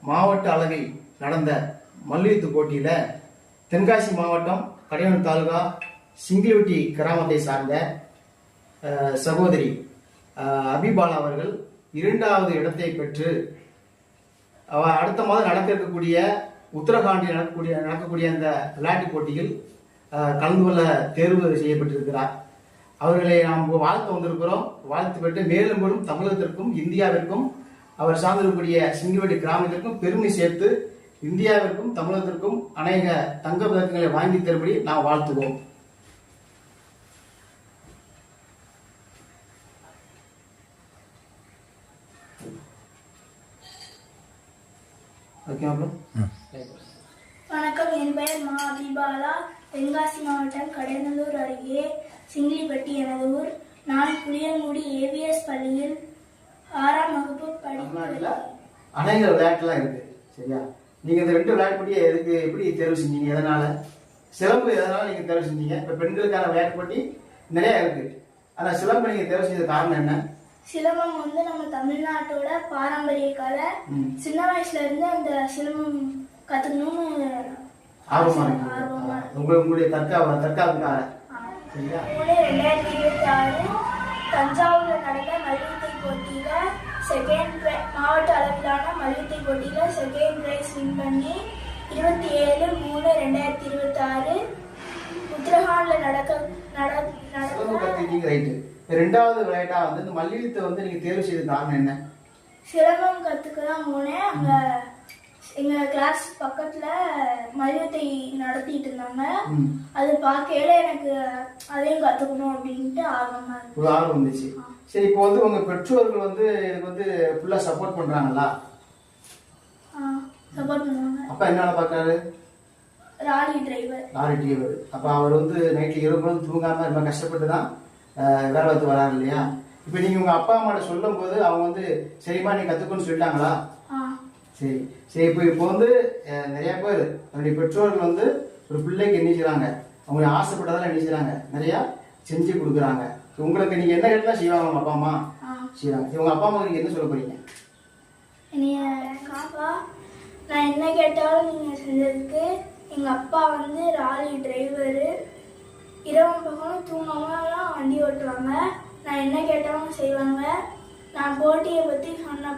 மாவட்ட அளவில் நடந்த மல்யுத்த போட்டியில தென்காசி மாவட்டம் கடையனூர் தாலுகா சிங்கிலிவட்டி கிராமத்தை சார்ந்த சகோதரி அபிபாலா அவர்கள் 2வது இடத்தை பெற்று அடுத்த மாதம் நடக்க இருக்கக்கூடிய உத்தரகாண்டில் நடக்கக்கூடிய அந்த விளையாட்டு போட்டியில் கலந்து கொள்ள தேர்வு செய்யப்பட்டிருக்கிறார். அவர்களை நாம் வாழ்த்து வந்திருக்கிறோம். வாழ்த்து பெற்று மேலும் மேலும் தமிழகத்திற்கும் இந்தியாவிற்கும் அவர் சார்ந்திருக்கக்கூடிய சிங்கிலிவட்டி கிராமத்திற்கும் பெருமை சேர்த்து இந்தியாவிற்கும் தமிழகத்திற்கும் அநேக தங்க பதக்கங்களை வாங்கி தரும்படி நாம் வாழ்த்துவோம். வணக்கம், என் பெயர் மா அபிபாலா. தென்காசி மாவட்டம் கடையநல்லூர் அருகே சிங்கிலிப்பட்டி எனது ஊர். நான் புளியங்குடி ஏவிஎஸ் பள்ளியில் 6ஆம் வகுப்பு படிக்கிறேன். அநேக விளையாட்டுலாம் இருக்கு, சரியா? நீங்க இந்த 2 விளையாட்டு போட்டியை எப்படி தேர்வு செஞ்சீங்க? எதனால? சிலம்பு எதனால நீங்க தேர்வு செஞ்சீங்க? இப்ப பெண்களுக்கான விளையாட்டு போட்டி நிறைய இருக்கு, ஆனா சிலம்பு நீங்க தேர்வு செய்த காரணம் என்ன? சிலம்பம் நம்ம தமிழ்நாட்டோட பாரம்பரிய கலை. சின்ன வயசுல இருந்து அந்த சிலம்பம் கத்துக்கணும்னு ஆர்வமா இருக்கு. உங்களுடைய தற்காப்புக்காக. 2026 தஞ்சாவூர்ல நடந்த மல்யுத்த போட்டியில மாவட்ட அளவிலான மல்யுத்த போட்டியில செகண்ட் பிரைஸ் வின் பண்ணி 27/3/2026 உத்தரகாண்ட்ல நடக்க 2வது விளையாட்டா இந்த மல்யுத்த நீங்க தேர்வு செய்த காரணம் என்ன? சிலம்பம் கத்துக்கதான் போனேன். அங்க எங்க கிளாஸ் பக்கத்துல மல்யுத்தை நடத்திட்டு இருந்தாங்க. அது பார்க்கையில எனக்கு அதையும் கத்துக்கணும் அப்படின்ட்டு ஆர்வம் இருந்துச்சு. சரி, இப்போ உங்க பெற்றோர்கள் இதுக்கு ஃபுல்லா சப்போர்ட் பண்றாங்களா? சப்போர்ட் பண்ணுவாங்க. அப்பா என்ன பாக்குறாரு? Lorry driver. அப்ப அவர் நைட்ல இரவு தூங்காம ரொம்ப கஷ்டப்பட்டு தான் வேலை பார்த்து வராரு இல்லையா? இப்ப நீங்க உங்க அப்பா அம்மாட்ட சொல்லும் போது அவங்க சரிம்மா நீ கத்துக்கணும்னு சொல்லிட்டாங்களா? சரி. இப்போ நிறைய பேர் அவருடைய பெற்றோர்கள் ஒரு பிள்ளைக்கு என்ன செய்றாங்க, அவங்க ஆசைப்பட்டதெல்லாம் என்ன செய்றாங்க, நிறைய செஞ்சு கொடுக்குறாங்க. உங்களுக்கு நீங்க என்ன கேட்டா செய்வாங்க உங்க அப்பா அம்மா? செய்வாங்க. உங்க அப்பா அம்மா நீங்க என்ன சொல்ல போறீங்க? நான் என்ன கேட்டாலும் நீங்க செஞ்சதுக்கு. எங்க அப்பா லாரி டிரைவரு. இரவு பக்கம் தூங்காமலாம் வண்டி ஓட்டுவாங்க. நான் என்ன கேட்டாலும் செய்வாங்க. நான் போட்டியை பத்தி சொன்ன